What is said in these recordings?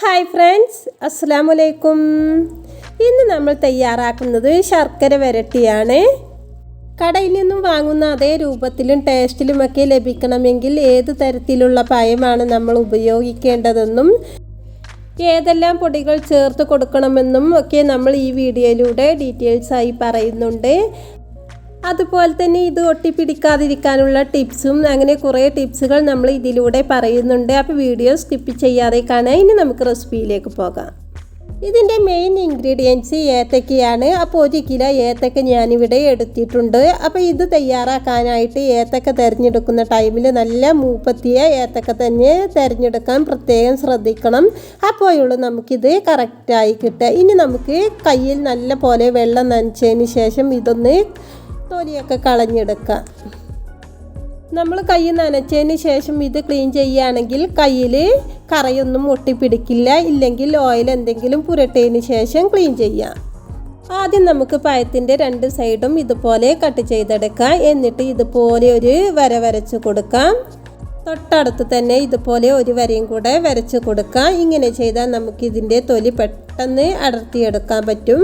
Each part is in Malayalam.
ഹായ് ഫ്രണ്ട്സ്, അസ്സലാമലൈക്കും. ഇന്ന് നമ്മൾ തയ്യാറാക്കുന്നത് ശർക്കര വരട്ടിയാണ്. കടയിൽ നിന്നും വാങ്ങുന്ന അതേ രൂപത്തിലും ടേസ്റ്റിലുമൊക്കെ ലഭിക്കണമെങ്കിൽ ഏത് തരത്തിലുള്ള പഴമാണ് നമ്മൾ ഉപയോഗിക്കേണ്ടതെന്നും ഏതെല്ലാം പൊടികൾ ചേർത്ത് കൊടുക്കണമെന്നും ഒക്കെ നമ്മൾ ഈ വീഡിയോയിലൂടെ ഡീറ്റെയിൽസായി പറയുന്നുണ്ട്. അതുപോലെ തന്നെ ഇത് ഒട്ടിപ്പിടിക്കാതിരിക്കാനുള്ള ടിപ്സും അങ്ങനെ കുറേ ടിപ്സുകൾ നമ്മൾ ഇതിലൂടെ പറയുന്നുണ്ട്. അപ്പോൾ വീഡിയോ സ്കിപ്പ് ചെയ്യാതെ കാണാം. ഇനി നമുക്ക് റെസിപ്പിയിലേക്ക് പോകാം. ഇതിൻ്റെ മെയിൻ ഇൻഗ്രീഡിയൻസ് ഏത്തക്കയാണ്. അപ്പോൾ 1 കിലോ ഏത്തക്ക ഞാനിവിടെ എടുത്തിട്ടുണ്ട്. അപ്പോൾ ഇത് തയ്യാറാക്കാനായിട്ട് ഏത്തക്ക തിരഞ്ഞെടുക്കുന്ന ടൈമിൽ നല്ല മൂപ്പത്തിയ ഏത്തക്ക തന്നെ തിരഞ്ഞെടുക്കാൻ പ്രത്യേകം ശ്രദ്ധിക്കണം. അപ്പോഴുള്ളൂ നമുക്കിത് കറക്റ്റായി കിട്ടുക. ഇനി നമുക്ക് കയ്യിൽ നല്ല പോലെ വെള്ളം നനച്ചതിന് ശേഷം ഇതൊന്ന് തൊലിയൊക്കെ കളഞ്ഞെടുക്കാം. നമ്മൾ കൈ നനച്ചതിന് ശേഷം ഇത് ക്ലീൻ ചെയ്യുകയാണെങ്കിൽ കയ്യിൽ കറയൊന്നും ഒട്ടിപ്പിടിക്കില്ല. ഇല്ലെങ്കിൽ ഓയിൽ എന്തെങ്കിലും പുരട്ടിയതിന് ശേഷം ക്ലീൻ ചെയ്യാം. ആദ്യം നമുക്ക് പഴത്തിൻ്റെ 2 സൈഡും ഇതുപോലെ കട്ട് ചെയ്തെടുക്കാം. എന്നിട്ട് ഇതുപോലെ ഒരു വര വരച്ച് കൊടുക്കാം. തൊട്ടടുത്ത് തന്നെ ഇതുപോലെ ഒരു വരയും കൂടെ വരച്ച് കൊടുക്കാം. ഇങ്ങനെ ചെയ്താൽ നമുക്കിതിൻ്റെ തൊലി പെട്ടെന്ന് അടർത്തിയെടുക്കാൻ പറ്റും.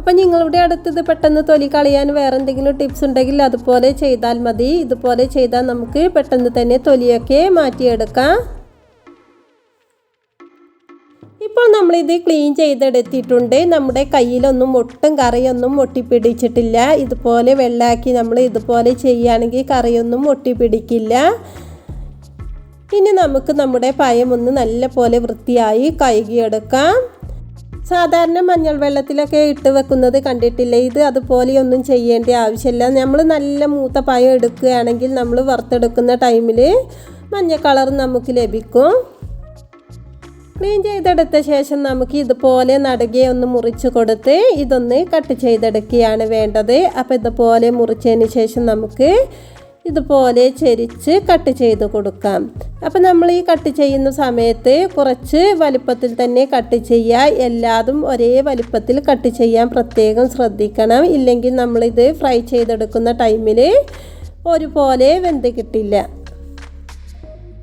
അപ്പം നിങ്ങളുടെ അടുത്തത് പെട്ടെന്ന് തൊലി കളയാൻ വേറെ എന്തെങ്കിലും ടിപ്സ് ഉണ്ടെങ്കിൽ അതുപോലെ ചെയ്താൽ മതി. ഇതുപോലെ ചെയ്താൽ നമുക്ക് പെട്ടെന്ന് തന്നെ തൊലിയൊക്കെ മാറ്റിയെടുക്കാം. ഇപ്പോൾ നമ്മളിത് ക്ലീൻ ചെയ്തെടുത്തിട്ടുണ്ട്. നമ്മുടെ കയ്യിലൊന്നും ഒട്ടും കറിയൊന്നും ഒട്ടിപ്പിടിച്ചിട്ടില്ല. ഇതുപോലെ വെള്ളമാക്കി നമ്മൾ ഇതുപോലെ ചെയ്യുകയാണെങ്കിൽ കറിയൊന്നും ഒട്ടിപ്പിടിക്കില്ല. ഇനി നമുക്ക് നമ്മുടെ പഴം ഒന്ന് നല്ല പോലെ വൃത്തിയായി കഴുകിയെടുക്കാം. സാധാരണ മഞ്ഞൾ വെള്ളത്തിലൊക്കെ ഇട്ട് വെക്കുന്നത് കണ്ടിട്ടില്ലേ? ഇത് അതുപോലെയൊന്നും ചെയ്യേണ്ട ആവശ്യമില്ല. നമ്മൾ നല്ല മൂത്ത പഴം എടുക്കുകയാണെങ്കിൽ നമ്മൾ വറുത്തെടുക്കുന്ന ടൈമിൽ മഞ്ഞ കളർ നമുക്ക് ലഭിക്കും. ക്ലീൻ ചെയ്തെടുത്ത ശേഷം നമുക്ക് ഇതുപോലെ നടുകെ ഒന്ന് മുറിച്ച് കൊടുത്ത് ഇതൊന്ന് കട്ട് ചെയ്തെടുക്കുകയാണ് വേണ്ടത്. അപ്പോൾ ഇതുപോലെ മുറിച്ചതിന് ശേഷം നമുക്ക് ഇതുപോലെ ചെരിച്ച് കട്ട് ചെയ്ത് കൊടുക്കാം. അപ്പോൾ നമ്മൾ ഈ കട്ട് ചെയ്യുന്ന സമയത്ത് കുറച്ച് വലുപ്പത്തിൽ തന്നെ കട്ട് ചെയ്യുക. എല്ലാതും ഒരേ വലുപ്പത്തിൽ കട്ട് ചെയ്യാൻ പ്രത്യേകം ശ്രദ്ധിക്കണം. ഇല്ലെങ്കിൽ നമ്മളിത് ഫ്രൈ ചെയ്തെടുക്കുന്ന ടൈമിൽ ഒരുപോലെ വെന്ത് കിട്ടില്ല.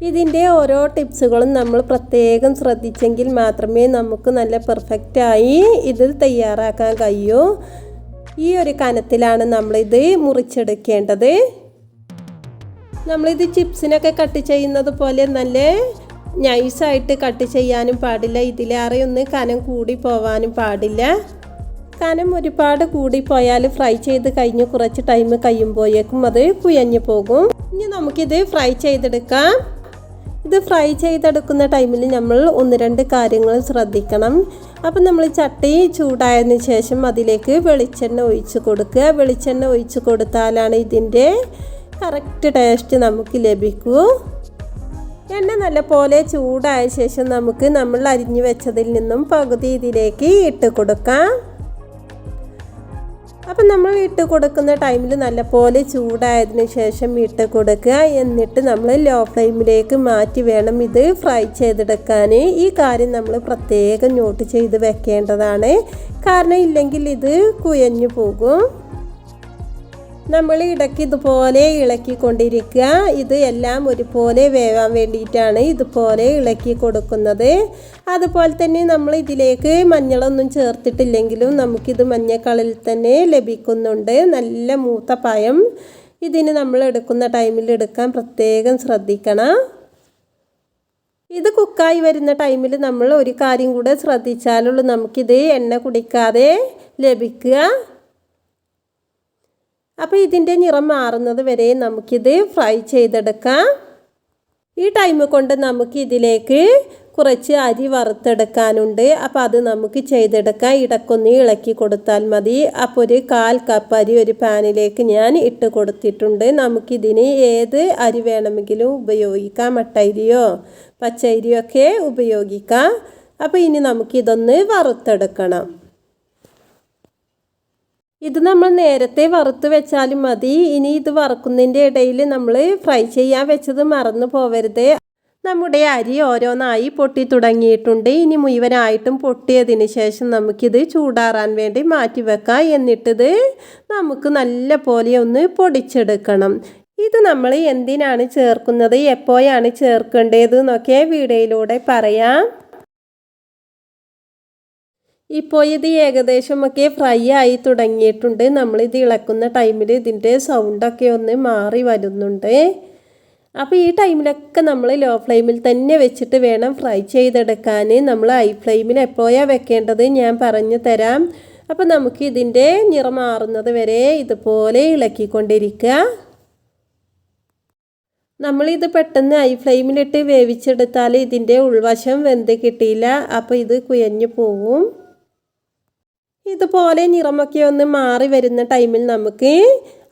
ഇതിൻ്റെ ഓരോ ടിപ്സുകളും നമ്മൾ പ്രത്യേകം ശ്രദ്ധിച്ചെങ്കിൽ മാത്രമേ നമുക്ക് നല്ല പെർഫെക്റ്റായി ഇത് തയ്യാറാക്കാൻ കഴിയൂ. ഈ ഒരു കനത്തിലാണ് നമ്മളിത് മുറിച്ചെടുക്കേണ്ടത്. നമ്മളിത് ചിപ്സിനൊക്കെ കട്ട് ചെയ്യുന്നത് പോലെ നല്ല നൈസായിട്ട് കട്ട് ചെയ്യാനും പാടില്ല. ഇതിലേറെ ഒന്ന് കനം കൂടി പോവാനും പാടില്ല. കനം ഒരുപാട് കൂടിപ്പോയാൽ ഫ്രൈ ചെയ്ത് കഴിഞ്ഞ് കുറച്ച് ടൈം കഴിയുമ്പോഴേക്കും അത് കുഴഞ്ഞു പോകും. ഇനി നമുക്കിത് ഫ്രൈ ചെയ്തെടുക്കാം. ഇത് ഫ്രൈ ചെയ്തെടുക്കുന്ന ടൈമിൽ നമ്മൾ 1-2 കാര്യങ്ങൾ ശ്രദ്ധിക്കണം. അപ്പം നമ്മൾ ചട്ടി ചൂടായതിന് ശേഷം അതിലേക്ക് വെളിച്ചെണ്ണ ഒഴിച്ച് കൊടുക്കുക. വെളിച്ചെണ്ണ ഒഴിച്ച് കൊടുത്താലാണ് ഇതിൻ്റെ കറക്റ്റ് ടേസ്റ്റ് നമുക്ക് ലഭിക്കൂ. എണ്ണ നല്ല പോലെ ചൂടായ ശേഷം നമുക്ക് നമ്മൾ അരിഞ്ഞു വെച്ചതിൽ നിന്നും പകുതി ഇതിലേക്ക് ഇട്ട് കൊടുക്കാം. അപ്പം നമ്മൾ ഇട്ട് കൊടുക്കുന്ന ടൈമിൽ നല്ല പോലെ ചൂടായതിനു ശേഷം ഇട്ട് കൊടുക്കുക. എന്നിട്ട് നമ്മൾ ലോ ഫ്ലെയിമിലേക്ക് മാറ്റി വേണം ഇത് ഫ്രൈ ചെയ്തെടുക്കാൻ. ഈ കാര്യം നമ്മൾ പ്രത്യേകം നോട്ട് ചെയ്ത് വെക്കേണ്ടതാണ്. കാരണം ഇല്ലെങ്കിൽ ഇത് കുഴഞ്ഞു പോകും. നമ്മൾ ഇടയ്ക്ക് ഇതുപോലെ ഇളക്കിക്കൊണ്ടിരിക്കുക. ഇത് എല്ലാം ഒരുപോലെ വേവാൻ വേണ്ടിയിട്ടാണ് ഇതുപോലെ ഇളക്കി കൊടുക്കുന്നത്. അതുപോലെ തന്നെ നമ്മൾ ഇതിലേക്ക് മഞ്ഞളൊന്നും ചേർത്തിട്ടില്ലെങ്കിലും നമുക്കിത് മഞ്ഞ കളറിൽ തന്നെ ലഭിക്കുന്നുണ്ട്. നല്ല മൂത്ത പഴം ഇതിന് നമ്മൾ എടുക്കുന്ന ടൈമിൽ എടുക്കാൻ പ്രത്യേകം ശ്രദ്ധിക്കണം. ഇത് കുക്കായി വരുന്ന ടൈമിൽ നമ്മൾ ഒരു കാര്യം കൂടെ ശ്രദ്ധിച്ചാലുള്ളൂ നമുക്കിത് എണ്ണ കുടിക്കാതെ ലഭിക്കുക. അപ്പോൾ ഇതിൻ്റെ നിറം മാറുന്നത് വരെ നമുക്കിത് ഫ്രൈ ചെയ്തെടുക്കാം. ഈ ടൈം കൊണ്ട് നമുക്ക് ഇതിലേക്ക് കുറച്ച് അരി വറുത്തെടുക്കാനുണ്ട്. അപ്പോൾ അത് നമുക്ക് ചെയ്തെടുക്കാം. ഇടയ്ക്കൊന്ന് ഇളക്കി കൊടുത്താൽ മതി. അപ്പോൾ ഒരു 1/4 കപ്പ് അരി ഒരു പാനിലേക്ക് ഞാൻ ഇട്ട് കൊടുത്തിട്ടുണ്ട്. നമുക്കിതിന് ഏത് അരി വേണമെങ്കിലും ഉപയോഗിക്കാം. മട്ടരിയോ പച്ചരിയോ ഒക്കെ ഉപയോഗിക്കാം. അപ്പോൾ ഇനി നമുക്കിതൊന്ന് വറുത്തെടുക്കണം. ഇത് നമ്മൾ നേരത്തെ വറുത്ത് വെച്ചാലും മതി. ഇനി ഇത് വറുക്കുന്നതിൻ്റെ ഇടയിൽ നമ്മൾ ഫ്രൈ ചെയ്യാൻ വെച്ചത് മറന്നു പോവരുത്. നമ്മുടെ അരി ഓരോന്നായി പൊട്ടി തുടങ്ങിയിട്ടുണ്ട്. ഇനി മുഴുവനായിട്ടും പൊട്ടിയതിന് ശേഷം നമുക്കിത് ചൂടാറാൻ വേണ്ടി മാറ്റി വെക്കാം. എന്നിട്ടിത് നമുക്ക് നല്ല പോലെ ഒന്ന് പൊടിച്ചെടുക്കണം. ഇത് നമ്മൾ എന്തിനാണ് ചേർക്കുന്നത്, എപ്പോഴാണ് ചേർക്കേണ്ടത് എന്നൊക്കെ വീഡിയോയിലൂടെ പറയാം. ഇപ്പോൾ ഇത് ഏകദേശമൊക്കെ ഫ്രൈ ആയി തുടങ്ങിയിട്ടുണ്ട്. നമ്മളിത് ഇളക്കുന്ന ടൈമിൽ ഇതിൻ്റെ സൗണ്ടൊക്കെ ഒന്ന് മാറി വരുന്നുണ്ട്. അപ്പോൾ ഈ ടൈമിലൊക്കെ നമ്മൾ ലോ ഫ്ലെയിമിൽ തന്നെ വെച്ചിട്ട് വേണം ഫ്രൈ ചെയ്തെടുക്കാൻ. നമ്മൾ ഹൈ ഫ്ലെയിമിൽ എപ്പോഴാണ് വെക്കേണ്ടത് ഞാൻ പറഞ്ഞു തരാം. അപ്പോൾ നമുക്ക് ഇതിൻ്റെ നിറം മാറുന്നത് വരെ ഇതുപോലെ ഇളക്കിക്കൊണ്ടിരിക്കുക. നമ്മളിത് പെട്ടെന്ന് ഹൈ ഫ്ലെയിമിലിട്ട് വേവിച്ചെടുത്താൽ ഇതിൻ്റെ ഉൾവശം വെന്ത് കിട്ടിയില്ല. അപ്പോൾ ഇത് കുഴഞ്ഞു പോവും. ഇതുപോലെ നിറമൊക്കെ ഒന്ന് മാറി വരുന്ന ടൈമിൽ നമുക്ക്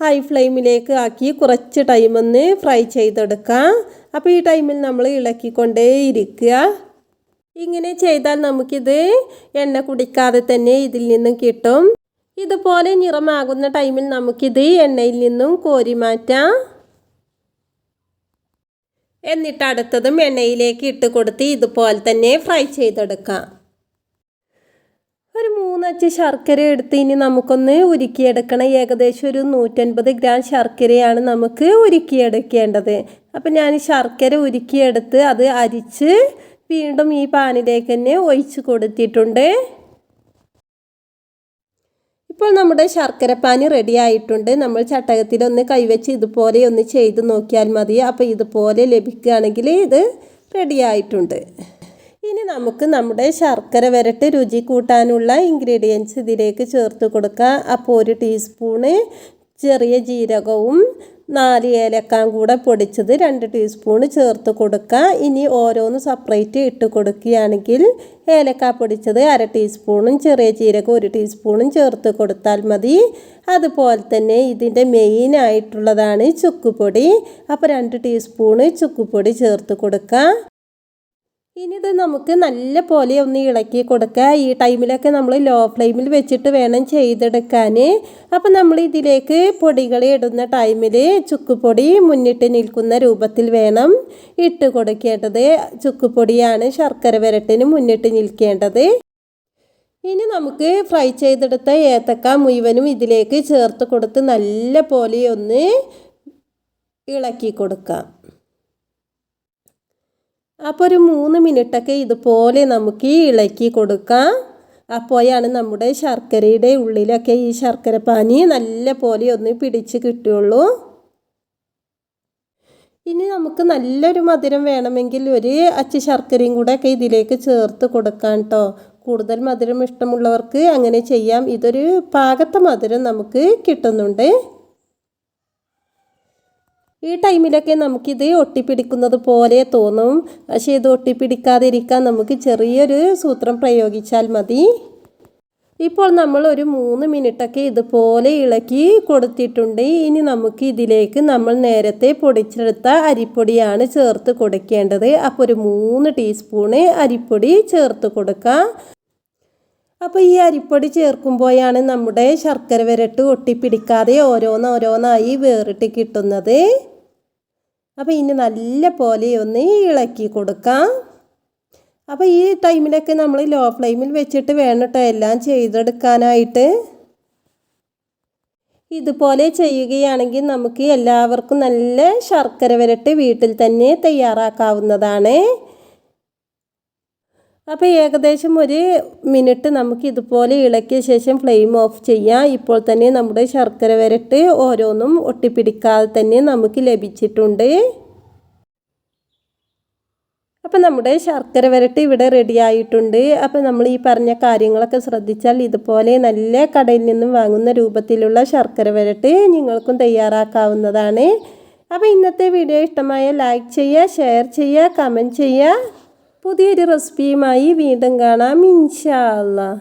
ഹൈ ഫ്ലെയിമിലേക്ക് ആക്കി കുറച്ച് ടൈം ഒന്ന് ഫ്രൈ ചെയ്തെടുക്കാം. അപ്പോൾ ഈ ടൈമിൽ നമ്മൾ ഇളക്കിക്കൊണ്ടേ ഇരിക്കുക. ഇങ്ങനെ ചെയ്താൽ നമുക്കിത് എണ്ണ കുടിക്കാതെ തന്നെ ഇതിൽ നിന്നും കിട്ടും. ഇതുപോലെ നിറമാകുന്ന ടൈമിൽ നമുക്കിത് എണ്ണയിൽ നിന്നും കോരി മാറ്റാം. എന്നിട്ട് അടുത്തതും എണ്ണയിലേക്ക് ഇട്ട് കൊടുത്ത് ഇതുപോലെ തന്നെ ഫ്രൈ ചെയ്തെടുക്കാം. ഒരു 3 അച്ച് ശർക്കര എടുത്ത് ഇനി നമുക്കൊന്ന് ഉരുക്കിയെടുക്കണം. ഏകദേശം ഒരു 150 ഗ്രാം ശർക്കരയാണ് നമുക്ക് ഉരുക്കിയെടുക്കേണ്ടത്. അപ്പം ഞാൻ ശർക്കര ഉരുക്കിയെടുത്ത് അത് അരിച്ച് വീണ്ടും ഈ പാനിലേക്ക് തന്നെ ഒഴിച്ച് കൊടുത്തിട്ടുണ്ട്. ഇപ്പോൾ നമ്മുടെ ശർക്കരപ്പാനി റെഡി ആയിട്ടുണ്ട്. നമ്മൾ ചട്ടകത്തിലൊന്ന് കൈവച്ച് ഇതുപോലെ ഒന്ന് ചെയ്ത് നോക്കിയാൽ മതി. അപ്പോൾ ഇതുപോലെ ലഭിക്കുകയാണെങ്കിൽ ഇത് റെഡി ആയിട്ടുണ്ട്. ഇനി നമുക്ക് നമ്മുടെ ശർക്കര വരട്ടി രുചി കൂട്ടാനുള്ള ഇൻഗ്രീഡിയൻസ് ഇതിലേക്ക് ചേർത്ത് കൊടുക്കാം. അപ്പോൾ 1 ടീസ്പൂണ് ചെറിയ ജീരകവും 4 ഏലക്കായും കൂടെ പൊടിച്ചത് 2 ടീസ്പൂണ് ചേർത്ത് കൊടുക്കുക. ഇനി ഓരോന്ന് സെപ്പറേറ്റ് ഇട്ട് കൊടുക്കുകയാണെങ്കിൽ ഏലക്ക പൊടിച്ചത് 1/2 ടീസ്പൂണും ചെറിയ ജീരകം 1 ടീസ്പൂണും ചേർത്ത് കൊടുത്താൽ മതി. അതുപോലെ തന്നെ ഇതിൻ്റെ മെയിനായിട്ടുള്ളതാണ് ചുക്കുപൊടി. അപ്പോൾ 2 ടീസ്പൂണ് ചുക്കുപൊടി ചേർത്ത് കൊടുക്കുക. ഇനി ഇത് നമുക്ക് നല്ല പോലെ ഒന്ന് ഇളക്കി കൊടുക്കുക. ഈ ടൈമിലൊക്കെ നമ്മൾ ലോ ഫ്ലെയിമിൽ വെച്ചിട്ട് വേണം ചെയ്തെടുക്കാൻ. അപ്പം നമ്മൾ ഇതിലേക്ക് പൊടികൾ ഇടുന്ന ടൈമിൽ ചുക്കുപൊടി മുന്നിട്ട് നിൽക്കുന്ന രൂപത്തിൽ വേണം ഇട്ട് കൊടുക്കേണ്ടത്. ചുക്കുപൊടിയാണ് ശർക്കര വരട്ടിന് മുന്നിട്ട് നിൽക്കേണ്ടത്. ഇനി നമുക്ക് ഫ്രൈ ചെയ്തെടുത്ത ഏത്തക്ക മുഴുവനും ഇതിലേക്ക് ചേർത്ത് കൊടുത്ത് നല്ല പോലെ ഒന്ന് ഇളക്കി കൊടുക്കാം. അപ്പോൾ ഒരു 3 മിനിറ്റൊക്കെ ഇതുപോലെ നമുക്ക് ഇളക്കി കൊടുക്കാം. അപ്പോഴാണ് നമ്മുടെ ശർക്കരയുടെ ഉള്ളിലൊക്കെ ഈ ശർക്കര പാനി നല്ല പോലെ ഒന്ന് പിടിച്ച് കിട്ടുകയുള്ളൂ. ഇനി നമുക്ക് നല്ലൊരു മധുരം വേണമെങ്കിൽ 1 അച്ച് ശർക്കരയും കൂടെ ഒക്കെ ഇതിലേക്ക് ചേർത്ത് കൊടുക്കാം കേട്ടോ. കൂടുതൽ മധുരം ഇഷ്ടമുള്ളവർക്ക് അങ്ങനെ ചെയ്യാം. ഇതൊരു പാകത്തെ മധുരം നമുക്ക് കിട്ടുന്നുണ്ട്. ഈ ടൈമിലൊക്കെ നമുക്കിത് ഒട്ടിപ്പിടിക്കുന്നത് പോലെ തോന്നും. പക്ഷേ ഇത് ഒട്ടിപ്പിടിക്കാതിരിക്കാൻ നമുക്ക് ചെറിയൊരു സൂത്രം പ്രയോഗിച്ചാൽ മതി. ഇപ്പോൾ നമ്മൾ ഒരു 3 മിനിറ്റൊക്കെ ഇതുപോലെ ഇളക്കി കൊടുത്തിട്ടുണ്ട്. ഇനി നമുക്ക് ഇതിലേക്ക് നമ്മൾ നേരത്തെ പൊടിച്ചെടുത്ത അരിപ്പൊടിയാണ് ചേർത്ത് കൊടുക്കേണ്ടത്. അപ്പോൾ ഒരു 3 ടീസ്പൂണ് അരിപ്പൊടി ചേർത്ത് കൊടുക്കുക. അപ്പോൾ ഈ അരിപ്പൊടി ചേർക്കുമ്പോഴാണ് നമ്മുടെ ശർക്കര വരട്ട് ഒട്ടിപ്പിടിക്കാതെ ഓരോന്നായി വേറിട്ട് കിട്ടുന്നത്. അപ്പോൾ ഇനി നല്ല പോലെ ഒന്ന് ഇളക്കി കൊടുക്കാം. അപ്പോൾ ഈ ടൈമിലൊക്കെ നമ്മൾ ലോ ഫ്ലെയിമിൽ വെച്ചിട്ട് വേണം കേട്ടോ എല്ലാം ചെയ്തെടുക്കാനായിട്ട്. ഇതുപോലെ ചെയ്യുകയാണെങ്കിൽ നമുക്ക് എല്ലാവർക്കും നല്ല ശർക്കര വരട്ട് വീട്ടിൽ തന്നെ തയ്യാറാക്കാവുന്നതാണ്. അപ്പോൾ ഏകദേശം 1 മിനിറ്റ് നമുക്ക് ഇതുപോലെ ഇളക്കിയ ശേഷം ഫ്ലെയിം ഓഫ് ചെയ്യാം. ഇപ്പോൾ തന്നെ നമ്മുടെ ശർക്കര വരട്ട് ഓരോന്നും ഒട്ടിപ്പിടിക്കാതെ തന്നെ നമുക്ക് ലഭിച്ചിട്ടുണ്ട്. അപ്പോൾ നമ്മുടെ ശർക്കര വരട്ട് ഇവിടെ റെഡി ആയിട്ടുണ്ട്. അപ്പോൾ നമ്മൾ ഈ പറഞ്ഞ കാര്യങ്ങളൊക്കെ ശ്രദ്ധിച്ചാൽ ഇതുപോലെ നല്ല കടയിൽ നിന്നും വാങ്ങുന്ന രൂപത്തിലുള്ള ശർക്കര വരട്ട് നിങ്ങൾക്കും തയ്യാറാക്കാവുന്നതാണ്. അപ്പോൾ ഇന്നത്തെ വീഡിയോ ഇഷ്ടമായ ലൈക്ക് ചെയ്യുക, ഷെയർ ചെയ്യുക, കമൻറ്റ് ചെയ്യുക. പുതിയൊരു റെസിപ്പിയുമായി വീണ്ടും കാണാം ഇൻഷാ അല്ലാഹ്.